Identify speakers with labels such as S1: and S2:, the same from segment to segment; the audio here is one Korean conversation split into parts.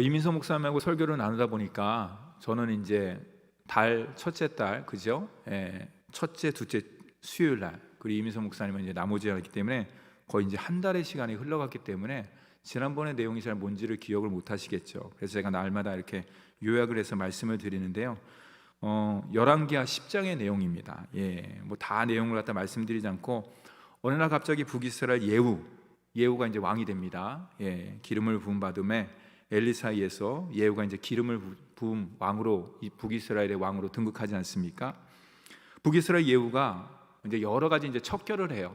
S1: 이민석 목사님하고 설교를 나누다 보니까 저는 이제 첫째 달, 그죠? 예, 첫째, 둘째 수요일 날, 그리고 이민석 목사님은 이제 나머지였기 때문에 거의 이제 한 달의 시간이 흘러갔기 때문에 지난번에 내용이 잘 뭔지를 기억을 못 하시겠죠. 그래서 제가 날마다 이렇게 요약을 해서 말씀을 드리는데요. 열왕기하 10장의 내용입니다. 예, 뭐 다 내용을 갖다 말씀드리지 않고 어느 날 갑자기 북이스라엘 예후가 이제 왕이 됩니다. 예, 기름을 부음 받음에 엘리사에서 예후가 이제 기름을 부음 왕으로, 이 북이스라엘의 왕으로 등극하지 않습니까? 북이스라엘 예후가 이제 여러 가지 이제 척결을 해요.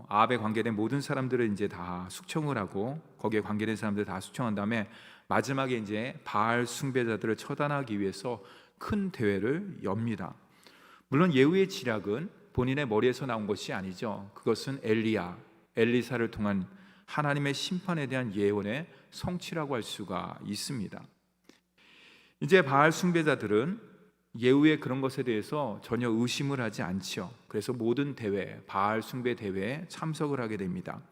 S1: 아합에 관계된 모든 사람들을 이제 다 숙청을 하고 거기에 관계된 사람들 다 숙청한 다음에 마지막에 이제 바알 숭배자들을 처단하기 위해서 큰 대회를 엽니다. 물론 예후의 지략은 본인의 머리에서 나온 것이 아니죠. 그것은 엘리사를 통한 하나님의 심판에 대한 예언의 성취라고 할 수가 있습니다. 이제 바알 숭배자들은 예후의 그런 것에 대해서 전혀 의심을 하지 않지요. 그래서 모든 대회, 바알 숭배 대회에 참석을 하게 됩니다.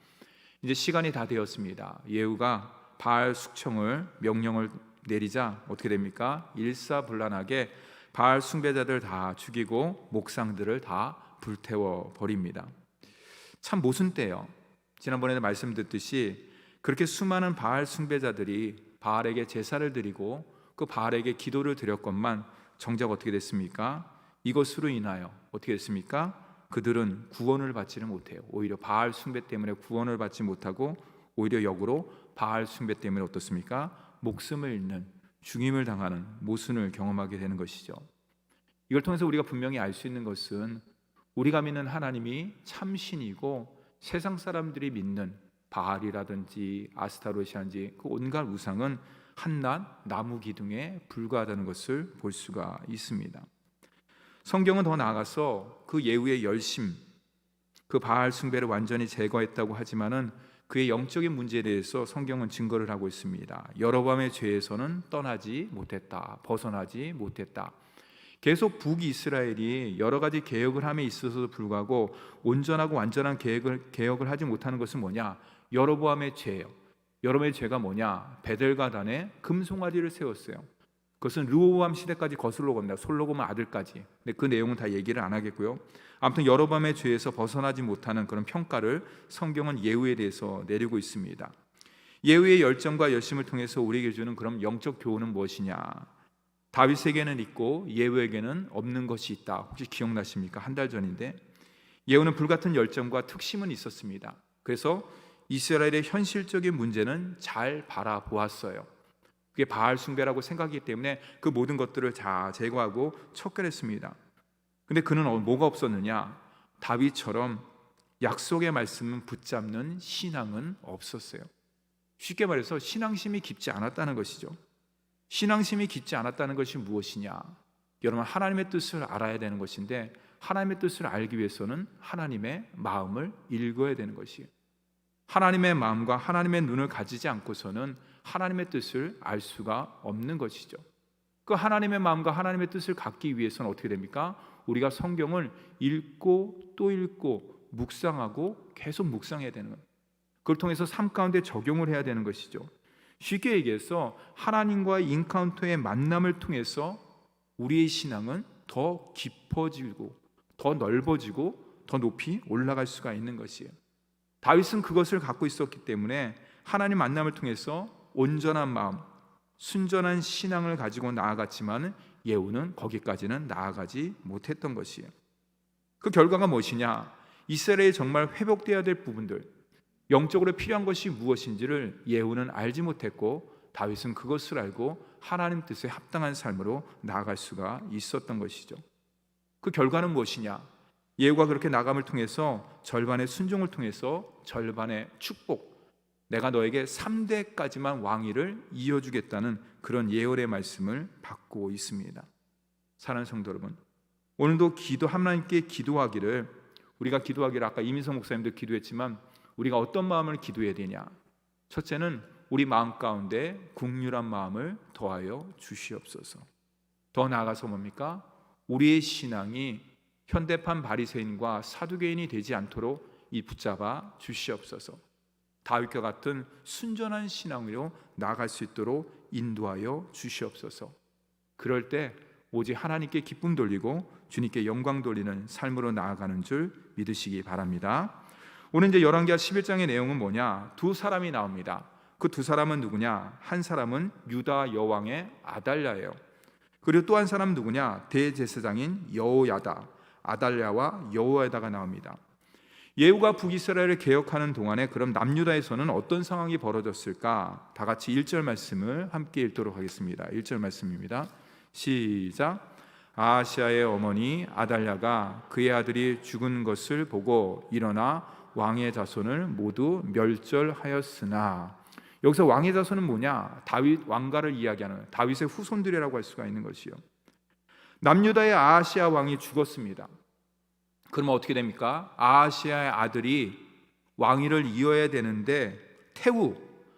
S1: 이제 시간이 다 되었습니다. 예후가 바알 숙청을 명령을 내리자 어떻게 됩니까? 일사불란하게 바알 숭배자들 다 죽이고 목상들을 다 불태워 버립니다. 참 모순돼요. 지난번에 말씀드렸듯이 그렇게 수많은 바알 숭배자들이 바알에게 제사를 드리고 그 바알에게 기도를 드렸건만 정작 어떻게 됐습니까? 이것으로 인하여 어떻게 됐습니까? 그들은 구원을 받지는 못해요. 오히려 바알 숭배 때문에 구원을 받지 못하고 오히려 역으로 바알 숭배 때문에 어떻습니까? 목숨을 잃는, 죽임을 당하는 모순을 경험하게 되는 것이죠. 이걸 통해서 우리가 분명히 알 수 있는 것은 우리가 믿는 하나님이 참신이고 세상 사람들이 믿는 바알이라든지 아스타롯이라든지 그 온갖 우상은 한낱 나무 기둥에 불과하다는 것을 볼 수가 있습니다. 성경은 더 나아가서 그 예후의 열심, 그 바알 숭배를 완전히 제거했다고 하지만은 그의 영적인 문제에 대해서 성경은 증거를 하고 있습니다. 여로보암의 죄에서는 떠나지 못했다, 벗어나지 못했다. 계속 북이스라엘이 여러 가지 개혁을 함에 있어서도 불구하고 온전하고 완전한 개혁을 하지 못하는 것은 뭐냐? 여로보암의 죄예요. 여로보암의 죄가 뭐냐? 베델과 단에 금송아지를 세웠어요. 그것은 르호보암 시대까지 거슬러 갑니다. 솔로몬 아들까지. 근데 그 내용은 다 얘기를 안 하겠고요. 아무튼 여로보암의 죄에서 벗어나지 못하는 그런 평가를 성경은 예후에 대해서 내리고 있습니다. 예후의 열정과 열심을 통해서 우리에게 주는 그럼 영적 교훈은 무엇이냐? 다윗에게는 있고 예후에게는 없는 것이 있다. 혹시 기억나십니까? 한 달 전인데 예후는 불같은 열정과 특심은 있었습니다. 그래서 이스라엘의 현실적인 문제는 잘 바라보았어요. 그게 바알 숭배라고 생각하기 때문에 그 모든 것들을 다 제거하고 척결했습니다. 근데 그는 뭐가 없었느냐? 다윗처럼 약속의 말씀은 붙잡는 신앙은 없었어요. 쉽게 말해서 신앙심이 깊지 않았다는 것이죠. 신앙심이 깊지 않았다는 것이 무엇이냐? 여러분, 하나님의 뜻을 알아야 되는 것인데 하나님의 뜻을 알기 위해서는 하나님의 마음을 읽어야 되는 것이에요. 하나님의 마음과 하나님의 눈을 가지지 않고서는 하나님의 뜻을 알 수가 없는 것이죠. 그 하나님의 마음과 하나님의 뜻을 갖기 위해서는 어떻게 됩니까? 우리가 성경을 읽고 또 읽고 묵상하고 계속 묵상해야 되는 거예요. 그걸 통해서 삶 가운데 적용을 해야 되는 것이죠. 쉽게 얘기해서 하나님과의 인카운터의 만남을 통해서 우리의 신앙은 더 깊어지고 더 넓어지고 더 높이 올라갈 수가 있는 것이에요. 다윗은 그것을 갖고 있었기 때문에 하나님 만남을 통해서 온전한 마음, 순전한 신앙을 가지고 나아갔지만 예후는 거기까지는 나아가지 못했던 것이에요. 그 결과가 무엇이냐? 이스라엘이 정말 회복되어야 될 부분들, 영적으로 필요한 것이 무엇인지를 예후는 알지 못했고 다윗은 그것을 알고 하나님 뜻에 합당한 삶으로 나아갈 수가 있었던 것이죠. 그 결과는 무엇이냐? 예후가 그렇게 나감을 통해서 절반의 순종을 통해서 절반의 축복, 내가 너에게 3대까지만 왕위를 이어주겠다는 그런 예언의 말씀을 받고 있습니다. 사랑하는 성도 여러분, 오늘도 하나님께 기도하기를, 우리가 기도하기를 아까 이민석 목사님도 기도했지만 우리가 어떤 마음을 기도해야 되냐? 첫째는 우리 마음 가운데 긍휼한 마음을 더하여 주시옵소서. 더 나아가서 뭡니까? 우리의 신앙이 현대판 바리새인과 사두개인이 되지 않도록 이 붙잡아 주시옵소서. 다윗과 같은 순전한 신앙으로 나아갈 수 있도록 인도하여 주시옵소서. 그럴 때 오직 하나님께 기쁨 돌리고 주님께 영광 돌리는 삶으로 나아가는 줄 믿으시기 바랍니다. 오늘 이제 열왕기하 11장의 내용은 뭐냐? 두 사람이 나옵니다. 그 두 사람은 누구냐? 한 사람은 유다 여왕의 아달랴예요. 그리고 또 한 사람은 누구냐? 대제사장인 여호야다, 아달랴와 여호야다가 나옵니다. 예후가 북이스라엘을 개혁하는 동안에 그럼 남유다에서는 어떤 상황이 벌어졌을까? 다 같이 1절 말씀을 함께 읽도록 하겠습니다. 1절 말씀입니다. 시작. 아하시아의 어머니 아달랴가 그의 아들이 죽은 것을 보고 일어나 왕의 자손을 모두 멸절하였으나, 여기서 왕의 자손은 뭐냐? 다윗 왕가를 이야기하는 다윗의 후손들이라고 할 수가 있는 것이요. 남유다의 아하시아 왕이 죽었습니다. 그러면 어떻게 됩니까? 아하시아의 아들이 왕위를 이어야 되는데 태후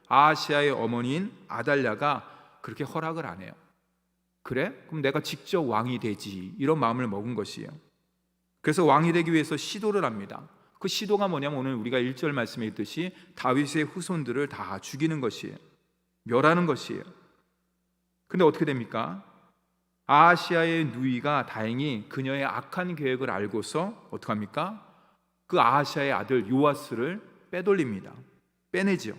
S1: 아하시아의 어머니인 아달랴가 그렇게 허락을 안 해요. 그래? 그럼 내가 직접 왕이 되지, 이런 마음을 먹은 것이에요. 그래서 왕이 되기 위해서 시도를 합니다. 그 시도가 뭐냐면 오늘 우리가 1절 말씀에 있듯이 다윗의 후손들을 다 죽이는 것이에요. 멸하는 것이에요. 근데 어떻게 됩니까? 아하시아의 누이가 다행히 그녀의 악한 계획을 알고서 어떻게 합니까? 그 아하시아의 아들 요아스를 빼돌립니다. 빼내죠.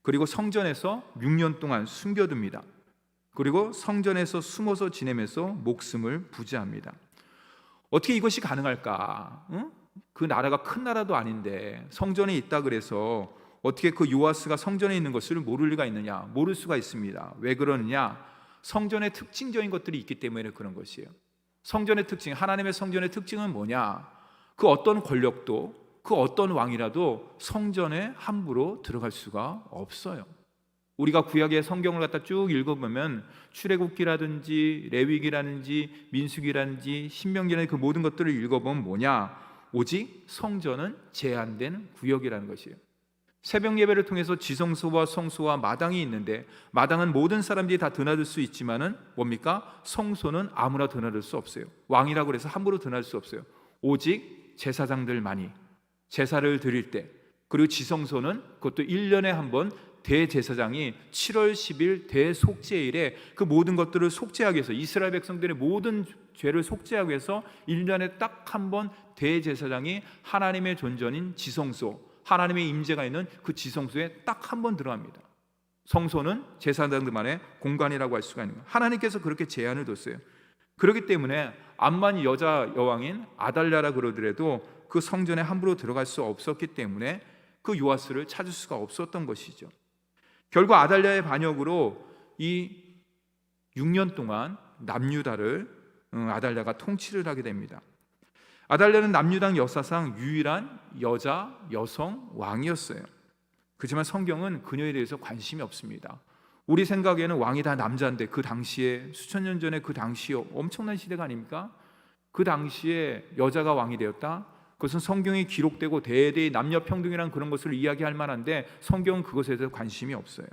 S1: 그리고 성전에서 6년 동안 숨겨둡니다. 그리고 성전에서 숨어서 지내면서 목숨을 부지합니다. 어떻게 이것이 가능할까? 응? 그 나라가 큰 나라도 아닌데 성전에 있다 그래서 어떻게 그 요아스가 성전에 있는 것을 모를 리가 있느냐? 모를 수가 있습니다. 왜 그러느냐? 성전의 특징적인 것들이 있기 때문에 그런 것이에요. 성전의 특징, 하나님의 성전의 특징은 뭐냐? 그 어떤 권력도, 그 어떤 왕이라도 성전에 함부로 들어갈 수가 없어요. 우리가 구약의 성경을 갖다 쭉 읽어보면 출애굽기라든지 레위기라든지 민수기라든지 신명기라든지 그 모든 것들을 읽어보면 뭐냐? 오직 성전은 제한된 구역이라는 것이에요. 새벽 예배를 통해서 지성소와 성소와 마당이 있는데, 마당은 모든 사람들이 다 드나들 수 있지만은 뭡니까? 성소는 아무나 드나들 수 없어요. 왕이라고 해서 함부로 드나들 수 없어요. 오직 제사장들만이 제사를 드릴 때, 그리고 지성소는 그것도 1년에 한 번 대제사장이 7월 10일 대속죄일에 그 모든 것들을 속죄하기 위해서, 이스라엘 백성들의 모든 죄를 속죄하기 위해서 1년에 딱 한 번 대제사장이 하나님의 존전인 지성소, 하나님의 임재가 있는 그 지성소에 딱 한 번 들어갑니다. 성소는 제사장들만의 공간이라고 할 수가 있는 거예요. 하나님께서 그렇게 제한을 뒀어요. 그렇기 때문에 암만 여자 여왕인 아달랴라 그러더라도 그 성전에 함부로 들어갈 수 없었기 때문에 그 요아스를 찾을 수가 없었던 것이죠. 결국 아달랴의 반역으로 이 6년 동안 남유다를 아달랴가 통치를 하게 됩니다. 아달랴는 남유다 역사상 유일한 여자 여성 왕이었어요. 그렇지만 성경은 그녀에 대해서 관심이 없습니다. 우리 생각에는 왕이 다 남자인데, 그 당시에 수천 년 전에 그 당시에 엄청난 시대가 아닙니까? 그 당시에 여자가 왕이 되었다? 그것은 성경에 기록되고 대대의 남녀평등이라는 그런 것을 이야기할 만한데 성경은 그것에 대해서 관심이 없어요.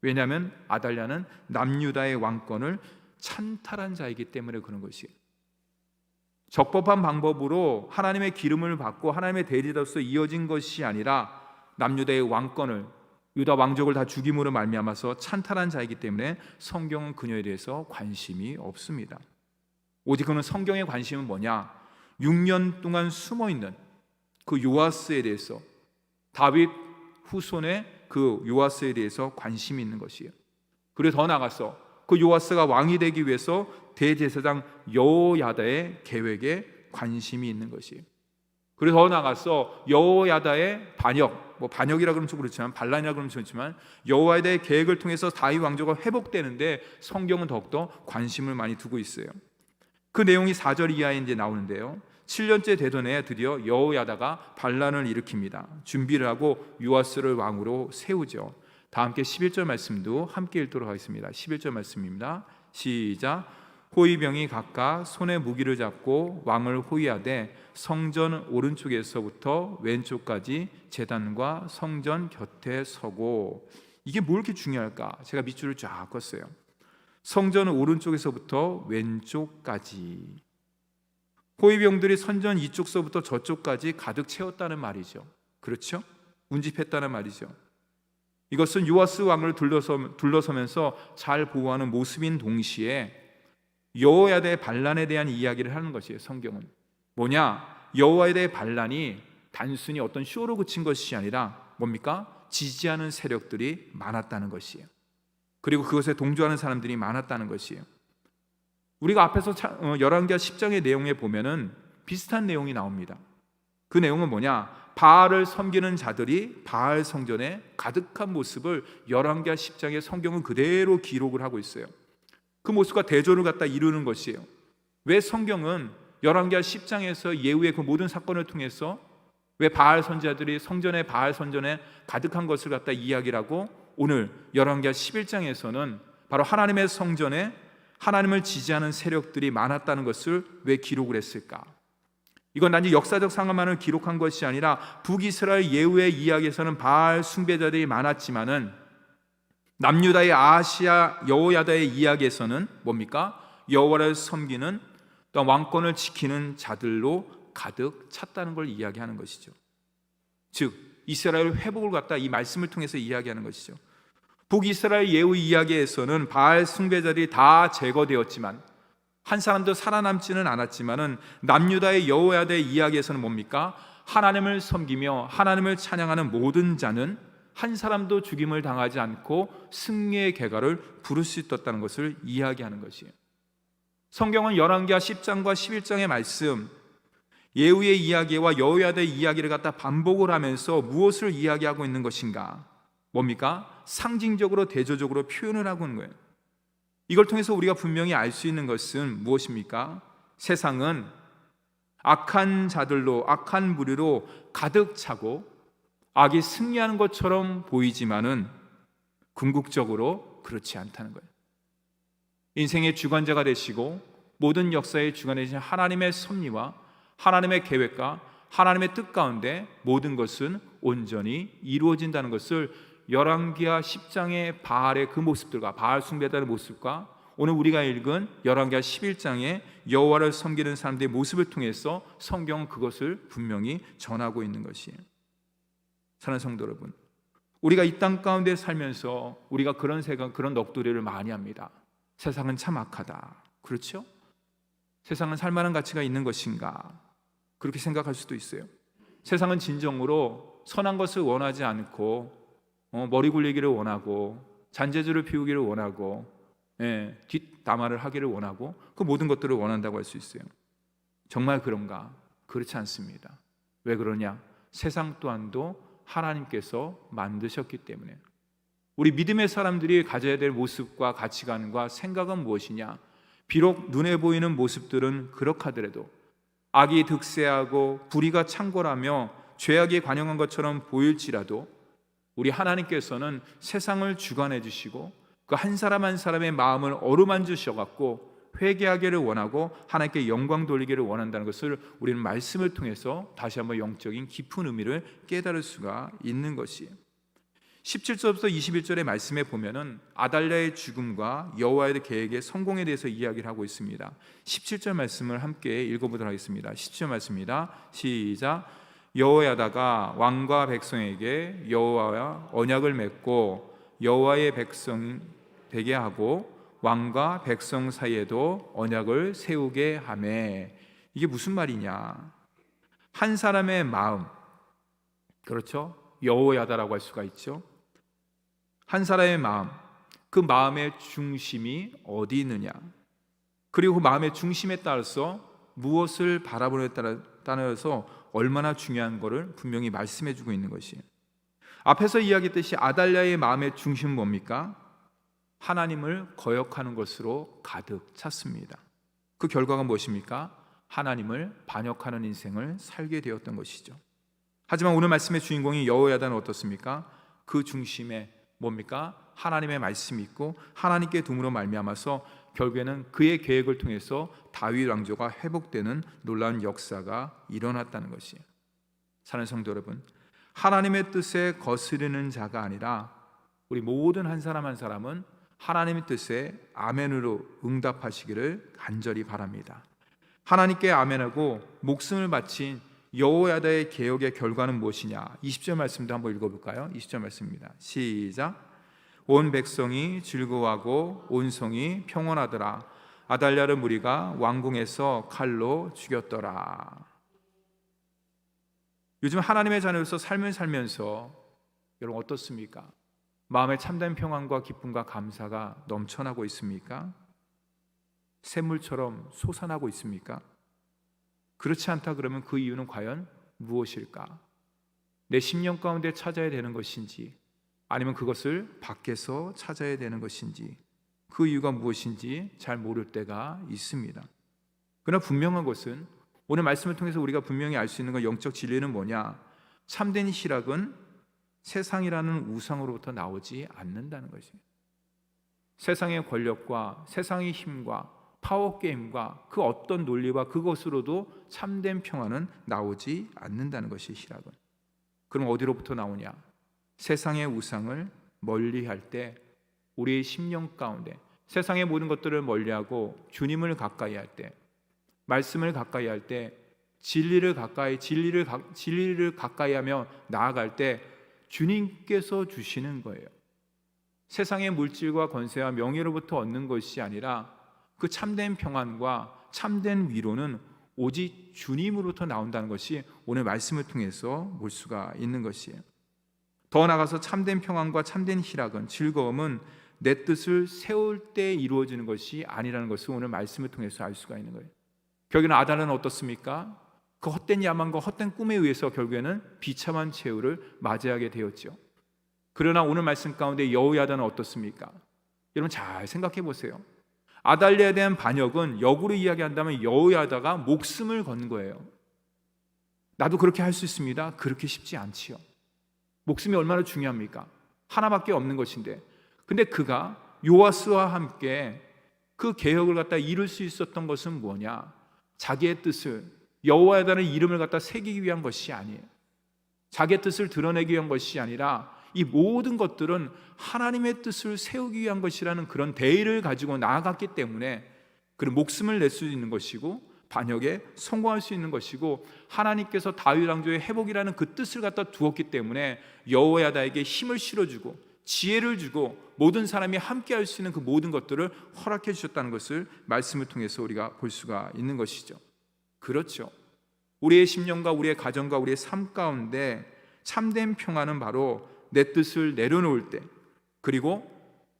S1: 왜냐하면 아달랴는 남유다의 왕권을 찬탈한 자이기 때문에 그런 것이에요. 적법한 방법으로 하나님의 기름을 받고 하나님의 대리자로서 이어진 것이 아니라 남유다의 왕권을, 유다 왕족을 다 죽임으로 말미암아서 찬탈한 자이기 때문에 성경은 그녀에 대해서 관심이 없습니다. 오직 그는 성경의 관심은 뭐냐? 6년 동안 숨어있는 그 요아스에 대해서, 다윗 후손의 그 요아스에 대해서 관심이 있는 것이에요. 그리고 더 나아가서 그 요아스가 왕이 되기 위해서 대제사장 여호야다의 계획에 관심이 있는 것이에요. 그리고 더 나아가서 여호야다의 반역, 반역이라 그러면 좀 그렇지만 반란이라 그러면 그렇지만 여호야다의 계획을 통해서 다윗 왕조가 회복되는데 성경은 더욱더 관심을 많이 두고 있어요. 그 내용이 4절 이하에 이제 나오는데요. 7년째 되던 해에 드디어 여호야다가 반란을 일으킵니다. 준비를 하고 요아스를 왕으로 세우죠. 다 함께 11절 말씀도 함께 읽도록 하겠습니다. 11절 말씀입니다. 시작. 호위병이 각각 손에 무기를 잡고 왕을 호위하되 성전 오른쪽에서부터 왼쪽까지 제단과 성전 곁에 서고. 이게 뭘 이렇게 중요할까? 제가 밑줄을 쫙 껐어요. 성전 오른쪽에서부터 왼쪽까지. 호위병들이 선전 이쪽서부터 저쪽까지 가득 채웠다는 말이죠. 그렇죠? 운집했다는 말이죠. 이것은 요아스 왕을 둘러서면서 잘 보호하는 모습인 동시에 여호야다의 반란에 대한 이야기를 하는 것이에요. 성경은 뭐냐? 여호야다의 반란이 단순히 어떤 쇼로 그친 것이 아니라 뭡니까? 지지하는 세력들이 많았다는 것이에요. 그리고 그것에 동조하는 사람들이 많았다는 것이에요. 우리가 앞에서 열왕기하 10장의 내용에 보면은 비슷한 내용이 나옵니다. 그 내용은 뭐냐? 바알을 섬기는 자들이 바알 성전에 가득한 모습을 열왕기하 10장의 성경은 그대로 기록을 하고 있어요. 그 모습과 대조를 갖다 이루는 것이에요. 왜 성경은 열왕기하 10장에서 예후의 그 모든 사건을 통해서 왜 바알 선지자들이 바알 성전에 가득한 것을 갖다 이야기를 하고 오늘 열왕기하 11장에서는 바로 하나님의 성전에 하나님을 지지하는 세력들이 많았다는 것을 왜 기록을 했을까? 이건 단지 역사적 상황만을 기록한 것이 아니라 북이스라엘 예후의 이야기에서는 바알 숭배자들이 많았지만은 남유다의 아하시야 여호야다의 이야기에서는 뭡니까? 여호와를 섬기는 또 왕권을 지키는 자들로 가득 찼다는 걸 이야기하는 것이죠. 즉 이스라엘 회복을 갖다 이 말씀을 통해서 이야기하는 것이죠. 북이스라엘 예후 이야기에서는 바알 숭배자들이 다 제거되었지만 한 사람도 살아남지는 않았지만은 남유다의 여호야다의 이야기에서는 뭡니까? 하나님을 섬기며 하나님을 찬양하는 모든 자는 한 사람도 죽임을 당하지 않고 승리의 계가를 부를 수 있었다는 것을 이야기하는 것이에요. 성경은 열왕기하 10장과 11장의 말씀, 예후의 이야기와 여호야다의 이야기를 갖다 반복을 하면서 무엇을 이야기하고 있는 것인가? 뭡니까? 상징적으로 대조적으로 표현을 하고 있는 거예요. 이걸 통해서 우리가 분명히 알 수 있는 것은 무엇입니까? 세상은 악한 자들로, 악한 무리로 가득 차고 악이 승리하는 것처럼 보이지만은 궁극적으로 그렇지 않다는 거예요. 인생의 주관자가 되시고 모든 역사의 주관자 되신 하나님의 섭리와 하나님의 계획과 하나님의 뜻 가운데 모든 것은 온전히 이루어진다는 것을 열왕기하 10장의 바알의 그 모습들과 바알 숭배자의 모습과 오늘 우리가 읽은 열왕기하 11장의 여호와를 섬기는 사람들의 모습을 통해서 성경은 그것을 분명히 전하고 있는 것이에요. 사랑하는 성도 여러분, 우리가 이 땅 가운데 살면서 우리가 그런 생각, 그런 넋두리를 많이 합니다. 세상은 참 악하다. 그렇죠? 세상은 살만한 가치가 있는 것인가? 그렇게 생각할 수도 있어요. 세상은 진정으로 선한 것을 원하지 않고 머리 굴리기를 원하고 잔재주를 피우기를 원하고 뒷담화를 하기를 원하고 그 모든 것들을 원한다고 할 수 있어요. 정말 그런가? 그렇지 않습니다. 왜 그러냐? 세상 또한도 하나님께서 만드셨기 때문에. 우리 믿음의 사람들이 가져야 될 모습과 가치관과 생각은 무엇이냐? 비록 눈에 보이는 모습들은 그렇하더라도 악이 득세하고 불의가 창궐하며 죄악이 관영한 것처럼 보일지라도 우리 하나님께서는 세상을 주관해 주시고 그 한 사람 한 사람의 마음을 어루만져 주셔갖고 회개하기를 원하고 하나님께 영광 돌리기를 원한다는 것을 우리는 말씀을 통해서 다시 한번 영적인 깊은 의미를 깨달을 수가 있는 것이에요. 17절부터 21절의 말씀에 보면은 아달랴의 죽음과 여호와의 계획의 성공에 대해서 이야기를 하고 있습니다. 17절 말씀을 함께 읽어보도록 하겠습니다. 17절 말씀입니다. 시작. 여호야다가 왕과 백성에게 여호와와 언약을 맺고 여호와의 백성 되게 하고 왕과 백성 사이에도 언약을 세우게 하매. 이게 무슨 말이냐? 한 사람의 마음, 그렇죠? 여호야다라고 할 수가 있죠. 한 사람의 마음, 그 마음의 중심이 어디 있느냐, 그리고 그 마음의 중심에 따라서 무엇을 바라보느냐에 따라서 얼마나 중요한 것을 분명히 말씀해주고 있는 것이에요. 앞에서 이야기했듯이 아달랴의 마음의 중심은 뭡니까? 하나님을 거역하는 것으로 가득 찼습니다. 그 결과가 무엇입니까? 하나님을 반역하는 인생을 살게 되었던 것이죠. 하지만 오늘 말씀의 주인공이 여호야다는 어떻습니까? 그 중심에 뭡니까? 하나님의 말씀이 있고 하나님께 둠으로 말미암아서 결국에는 그의 계획을 통해서 다윗 왕조가 회복되는 놀라운 역사가 일어났다는 것이에요. 사랑하는 성도 여러분, 하나님의 뜻에 거스르는 자가 아니라 우리 모든 한 사람 한 사람은 하나님의 뜻에 아멘으로 응답하시기를 간절히 바랍니다. 하나님께 아멘하고 목숨을 바친 여호야다의 개혁의 결과는 무엇이냐? 20절 말씀도 한번 읽어볼까요? 20절 말씀입니다. 시작. 온 백성이 즐거워하고 온 성이 평온하더라. 아달랴를 무리가 왕궁에서 칼로 죽였더라. 요즘 하나님의 자녀로서 삶을 살면서 여러분 어떻습니까? 마음에 참된 평안과 기쁨과 감사가 넘쳐나고 있습니까? 샘물처럼 솟아나고 있습니까? 그렇지 않다 그러면 그 이유는 과연 무엇일까? 내 심령 가운데 찾아야 되는 것인지, 아니면 그것을 밖에서 찾아야 되는 것인지, 그 이유가 무엇인지 잘 모를 때가 있습니다. 그러나 분명한 것은 오늘 말씀을 통해서 우리가 분명히 알 수 있는 건, 영적 진리는 뭐냐? 참된 희락은 세상이라는 우상으로부터 나오지 않는다는 것입니다. 세상의 권력과 세상의 힘과 파워게임과 그 어떤 논리와 그것으로도 참된 평화는 나오지 않는다는 것이 희락은. 그럼 어디로부터 나오냐? 세상의 우상을 멀리할 때, 우리의 심령 가운데 세상의 모든 것들을 멀리하고 주님을 가까이 할 때, 말씀을 가까이 할 때, 진리를 가까이 하며 나아갈 때 주님께서 주시는 거예요. 세상의 물질과 권세와 명예로부터 얻는 것이 아니라 그 참된 평안과 참된 위로는 오직 주님으로부터 나온다는 것이 오늘 말씀을 통해서 볼 수가 있는 것이에요. 더 나아가서 참된 평안과 참된 희락은, 즐거움은 내 뜻을 세울 때 이루어지는 것이 아니라는 것을 오늘 말씀을 통해서 알 수가 있는 거예요. 결국에는 아달랴는 어떻습니까? 그 헛된 야망과 헛된 꿈에 의해서 결국에는 비참한 최후를 맞이하게 되었죠. 그러나 오늘 말씀 가운데 여호야다는 어떻습니까? 여러분 잘 생각해 보세요. 아달랴에 대한 반역은 역으로 이야기한다면 여호야다가 목숨을 건 거예요. 나도 그렇게 할 수 있습니다. 그렇게 쉽지 않지요. 목숨이 얼마나 중요합니까? 하나밖에 없는 것인데, 근데 그가 요아스와 함께 그 개혁을 갖다 이룰 수 있었던 것은 뭐냐? 자기의 뜻을, 여호야다는 이름을 갖다 새기기 위한 것이 아니에요. 자기의 뜻을 드러내기 위한 것이 아니라 이 모든 것들은 하나님의 뜻을 세우기 위한 것이라는 그런 대의를 가지고 나아갔기 때문에 그런 목숨을 낼 수 있는 것이고 반역에 성공할 수 있는 것이고, 하나님께서 다윗 왕조의 회복이라는 그 뜻을 갖다 두었기 때문에 여호야다에게 힘을 실어주고 지혜를 주고 모든 사람이 함께 할 수 있는 그 모든 것들을 허락해 주셨다는 것을 말씀을 통해서 우리가 볼 수가 있는 것이죠. 그렇죠. 우리의 심령과 우리의 가정과 우리의 삶 가운데 참된 평안은 바로 내 뜻을 내려놓을 때, 그리고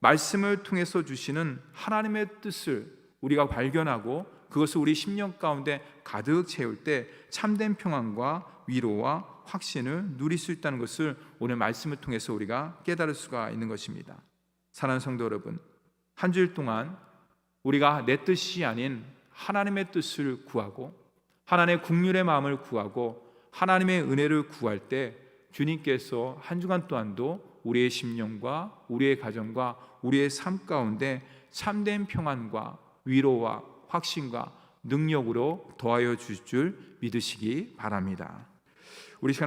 S1: 말씀을 통해서 주시는 하나님의 뜻을 우리가 발견하고 그것을 우리 심령 가운데 가득 채울 때 참된 평안과 위로와 확신을 누릴 수 있다는 것을 오늘 말씀을 통해서 우리가 깨달을 수가 있는 것입니다. 사랑하는 성도 여러분, 한 주일 동안 우리가 내 뜻이 아닌 하나님의 뜻을 구하고 하나님의 긍휼의 마음을 구하고 하나님의 은혜를 구할 때 주님께서 한 주간 또한도 우리의 심령과 우리의 가정과 우리의 삶 가운데 참된 평안과 위로와 확신과 능력으로 더하여 주실 줄 믿으시기 바랍니다. 우리 시간